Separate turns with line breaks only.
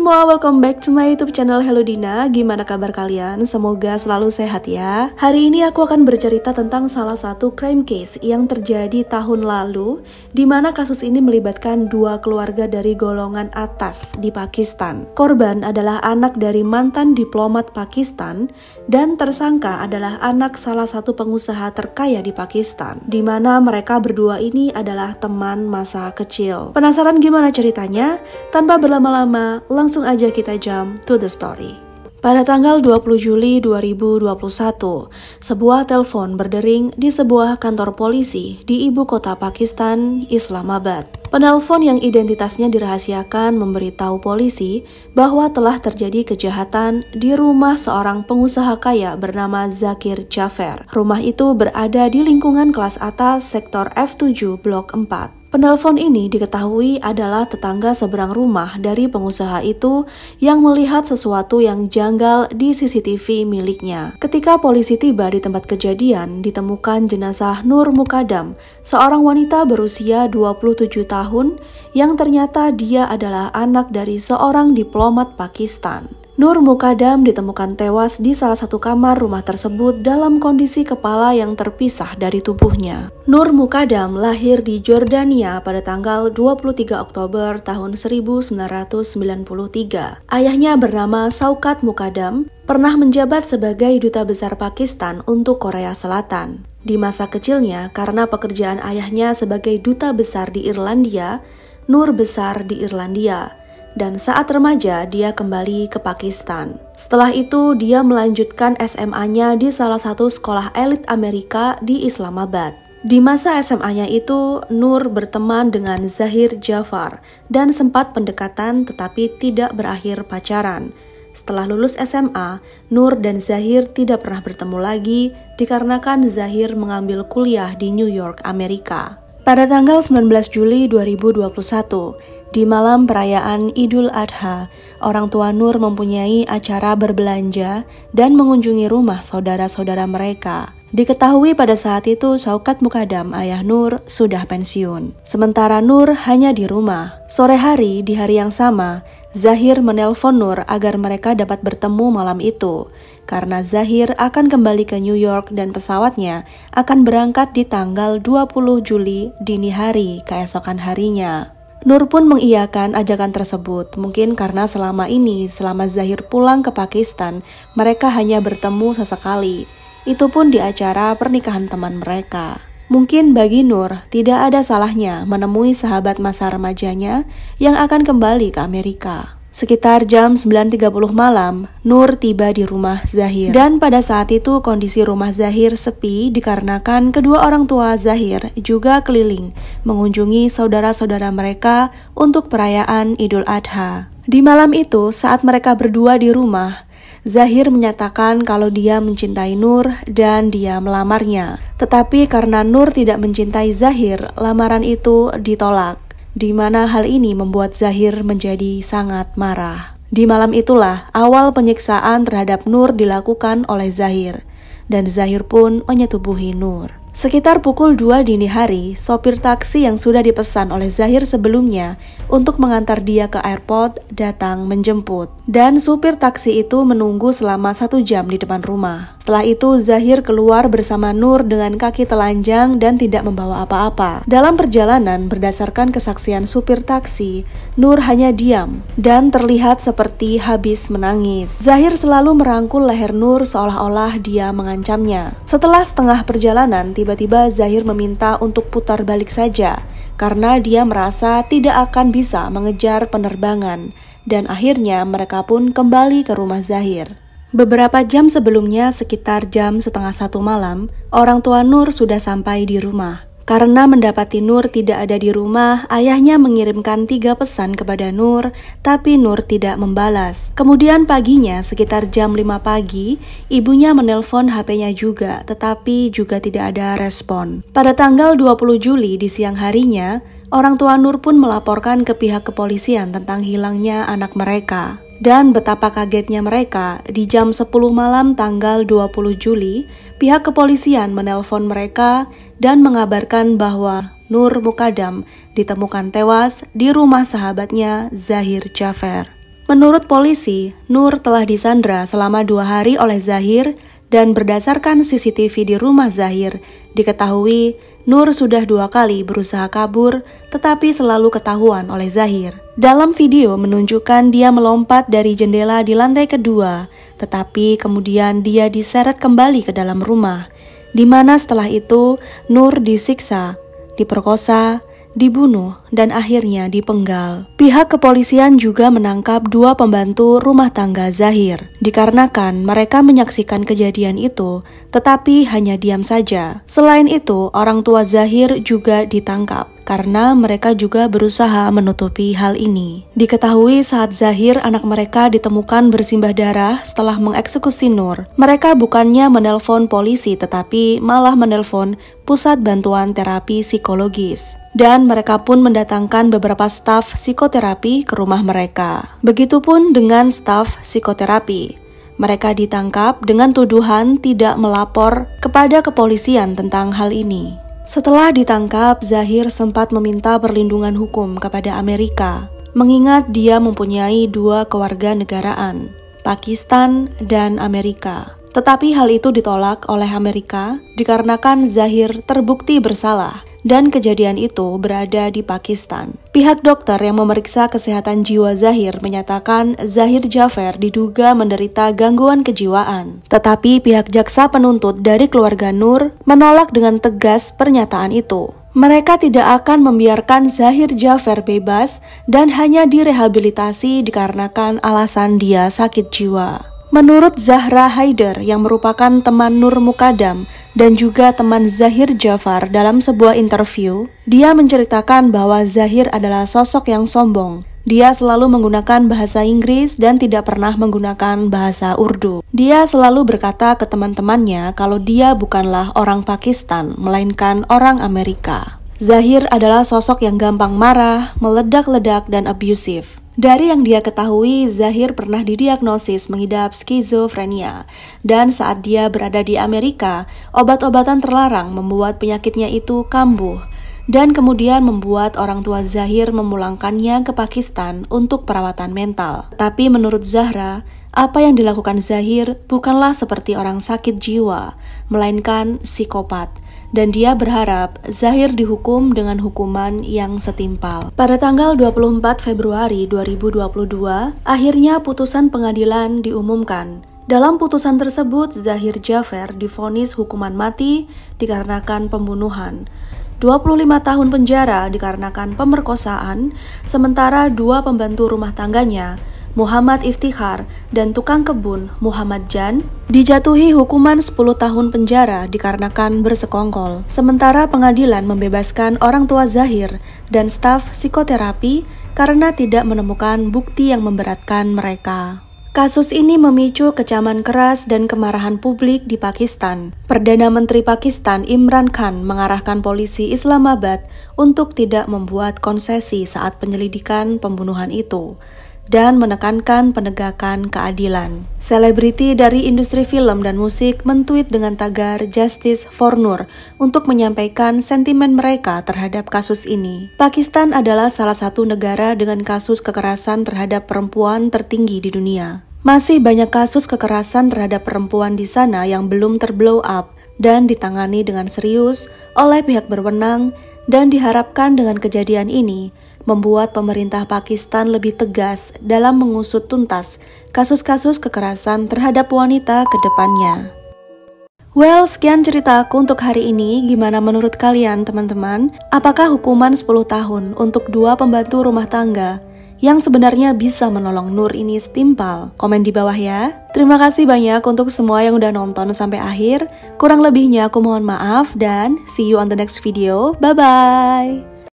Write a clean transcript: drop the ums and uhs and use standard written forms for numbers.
semua, welcome back to my YouTube channel Hello Dina. Gimana kabar kalian? Semoga selalu sehat ya. Hari ini aku akan bercerita tentang salah satu crime case yang terjadi tahun lalu, di mana kasus ini melibatkan dua keluarga dari golongan atas di Pakistan. Korban adalah anak dari mantan diplomat Pakistan dan tersangka adalah anak salah satu pengusaha terkaya di Pakistan, di mana mereka berdua ini adalah teman masa kecil. Penasaran gimana ceritanya? Tanpa berlama-lama, langsung aja kita jump to the story. Pada tanggal 20 Juli 2021, sebuah telepon berdering di sebuah kantor polisi di ibu kota Pakistan, Islamabad. Penelpon yang identitasnya dirahasiakan memberitahu polisi bahwa telah terjadi kejahatan di rumah seorang pengusaha kaya bernama Zakir Jaffer. Rumah itu berada di lingkungan kelas atas sektor F7 Blok 4. Penelpon ini diketahui adalah tetangga seberang rumah dari pengusaha itu yang melihat sesuatu yang janggal di CCTV miliknya. Ketika polisi tiba di tempat kejadian, ditemukan jenazah Nur Mukadam, seorang wanita berusia 27 tahun yang ternyata dia adalah anak dari seorang diplomat Pakistan. Nur Mukadam ditemukan tewas di salah satu kamar rumah tersebut dalam kondisi kepala yang terpisah dari tubuhnya. Nur Mukadam lahir di Jordania pada tanggal 23 Oktober tahun 1993. Ayahnya bernama Shaukat Mukadam, pernah menjabat sebagai duta besar Pakistan untuk Korea Selatan. Di masa kecilnya, karena pekerjaan ayahnya sebagai duta besar di Irlandia, Nur besar di Irlandia. Dan saat remaja, dia kembali ke Pakistan. Setelah itu, dia melanjutkan SMA-nya di salah satu sekolah elit Amerika di Islamabad. Di masa SMA-nya itu, Nur berteman dengan Zahir Jaffer dan sempat pendekatan tetapi tidak berakhir pacaran. Setelah lulus SMA, Nur dan Zahir tidak pernah bertemu lagi dikarenakan Zahir mengambil kuliah di New York, Amerika. Pada tanggal 19 Juli 2021, di malam perayaan Idul Adha, orang tua Nur mempunyai acara berbelanja dan mengunjungi rumah saudara-saudara mereka. Diketahui pada saat itu Shaukat Mukadam, ayah Nur, sudah pensiun. Sementara Nur hanya di rumah. Sore hari, di hari yang sama, Zahir menelpon Nur agar mereka dapat bertemu malam itu. Karena Zahir akan kembali ke New York dan pesawatnya akan berangkat di tanggal 20 Juli dini hari keesokan harinya. Nur pun mengiyakan ajakan tersebut, mungkin karena selama Zahir pulang ke Pakistan, mereka hanya bertemu sesekali. Itu pun di acara pernikahan teman mereka. Mungkin bagi Nur, tidak ada salahnya menemui sahabat masa remajanya yang akan kembali ke Amerika. Sekitar jam 9.30 malam, Nur tiba di rumah Zahir. Dan pada saat itu kondisi rumah Zahir sepi dikarenakan kedua orang tua Zahir juga keliling mengunjungi saudara-saudara mereka untuk perayaan Idul Adha. Di malam itu, saat mereka berdua di rumah, Zahir menyatakan kalau dia mencintai Nur dan dia melamarnya. Tetapi karena Nur tidak mencintai Zahir, lamaran itu ditolak. Di mana hal ini membuat Zahir menjadi sangat marah. Di malam itulah awal penyiksaan terhadap Nur dilakukan oleh Zahir, dan Zahir pun menyetubuhi Nur. Sekitar pukul 2 dini hari, sopir taksi yang sudah dipesan oleh Zahir sebelumnya untuk mengantar dia ke airport datang menjemput. Dan supir taksi itu menunggu selama 1 jam di depan rumah. Setelah itu Zahir keluar bersama Nur dengan kaki telanjang dan tidak membawa apa-apa. Dalam perjalanan, berdasarkan kesaksian supir taksi, Nur hanya diam dan terlihat seperti habis menangis. Zahir selalu merangkul leher Nur seolah-olah dia mengancamnya. Setelah setengah perjalanan, tiba-tiba Zahir meminta untuk putar balik saja karena dia merasa tidak akan bisa mengejar penerbangan, dan akhirnya mereka pun kembali ke rumah Zahir. Beberapa jam sebelumnya, sekitar jam 12:30 malam, orang tua Nur sudah sampai di rumah. Karena mendapati Nur tidak ada di rumah, ayahnya mengirimkan 3 pesan kepada Nur, tapi Nur tidak membalas. Kemudian paginya, sekitar jam 5 pagi, ibunya menelpon HP-nya juga, tetapi juga tidak ada respon. Pada tanggal 20 Juli di siang harinya, orang tua Nur pun melaporkan ke pihak kepolisian tentang hilangnya anak mereka. Dan betapa kagetnya mereka, di jam 10 malam tanggal 20 Juli, pihak kepolisian menelpon mereka dan mengabarkan bahwa Nur Mukadam ditemukan tewas di rumah sahabatnya Zahir Jaffer. Menurut polisi, Nur telah disandra selama 2 hari oleh Zahir dan berdasarkan CCTV di rumah Zahir, diketahui Nur sudah 2 kali berusaha kabur tetapi selalu ketahuan oleh Zahir. Dalam video menunjukkan dia melompat dari jendela di lantai kedua, tetapi kemudian dia diseret kembali ke dalam rumah, di mana setelah itu Nur disiksa, diperkosa, dibunuh, dan akhirnya dipenggal. Pihak kepolisian juga menangkap 2 pembantu rumah tangga Zahir, dikarenakan mereka menyaksikan kejadian itu, tetapi hanya diam saja. Selain itu, orang tua Zahir juga ditangkap, karena mereka juga berusaha menutupi hal ini. Diketahui saat Zahir anak mereka ditemukan bersimbah darah setelah mengeksekusi Nur, mereka bukannya menelpon polisi tetapi malah menelpon Pusat Bantuan Terapi Psikologis. Dan mereka pun mendatangkan beberapa staf psikoterapi ke rumah mereka. Begitupun dengan staf psikoterapi. Mereka ditangkap dengan tuduhan tidak melapor kepada kepolisian tentang hal ini. Setelah ditangkap, Zahir sempat meminta perlindungan hukum kepada Amerika, mengingat dia mempunyai 2 kewarganegaraan, Pakistan dan Amerika. Tetapi hal itu ditolak oleh Amerika dikarenakan Zahir terbukti bersalah dan kejadian itu berada di Pakistan. Pihak dokter yang memeriksa kesehatan jiwa Zahir menyatakan Zahir Jafer diduga menderita gangguan kejiwaan. Tetapi pihak jaksa penuntut dari keluarga Nur menolak dengan tegas pernyataan itu. Mereka tidak akan membiarkan Zahir Jafer bebas dan hanya direhabilitasi dikarenakan alasan dia sakit jiwa. Menurut Zahra Haider yang merupakan teman Nur Mukadam dan juga teman Zahir Jafar dalam sebuah interview, dia menceritakan bahwa Zahir adalah sosok yang sombong. Dia selalu menggunakan bahasa Inggris dan tidak pernah menggunakan bahasa Urdu. Dia selalu berkata ke teman-temannya kalau dia bukanlah orang Pakistan, melainkan orang Amerika. Zahir adalah sosok yang gampang marah, meledak-ledak, dan abusive. Dari yang dia ketahui, Zahir pernah didiagnosis mengidap skizofrenia, dan saat dia berada di Amerika, obat-obatan terlarang membuat penyakitnya itu kambuh, dan kemudian membuat orang tua Zahir memulangkannya ke Pakistan untuk perawatan mental. Tapi menurut Zahra, apa yang dilakukan Zahir bukanlah seperti orang sakit jiwa, melainkan psikopat. Dan dia berharap Zahir dihukum dengan hukuman yang setimpal. Pada tanggal 24 Februari 2022, akhirnya putusan pengadilan diumumkan. Dalam putusan tersebut, Zahir Jafer divonis hukuman mati dikarenakan pembunuhan, 25 tahun penjara dikarenakan pemerkosaan, sementara 2 pembantu rumah tangganya, Muhammad Iftikhar dan tukang kebun Muhammad Jan, dijatuhi hukuman 10 tahun penjara dikarenakan bersekongkol. Sementara pengadilan membebaskan orang tua Zahir dan staf psikoterapi karena tidak menemukan bukti yang memberatkan mereka. Kasus ini memicu kecaman keras dan kemarahan publik di Pakistan. Perdana Menteri Pakistan Imran Khan mengarahkan polisi Islamabad untuk tidak membuat konsesi saat penyelidikan pembunuhan itu dan menekankan penegakan keadilan. Selebriti dari industri film dan musik mentweet dengan tagar Justice for Nur untuk menyampaikan sentimen mereka terhadap kasus ini. Pakistan adalah salah satu negara dengan kasus kekerasan terhadap perempuan tertinggi di dunia. Masih banyak kasus kekerasan terhadap perempuan di sana yang belum terblow up dan ditangani dengan serius oleh pihak berwenang, dan diharapkan dengan kejadian ini membuat pemerintah Pakistan lebih tegas dalam mengusut tuntas kasus-kasus kekerasan terhadap wanita ke depannya. Well, sekian cerita aku untuk hari ini. Gimana menurut kalian teman-teman? Apakah hukuman 10 tahun untuk 2 pembantu rumah tangga yang sebenarnya bisa menolong Nur ini setimpal? Komen di bawah ya. Terima kasih banyak untuk semua yang udah nonton sampai akhir. Kurang lebihnya aku mohon maaf dan see you on the next video. Bye-bye.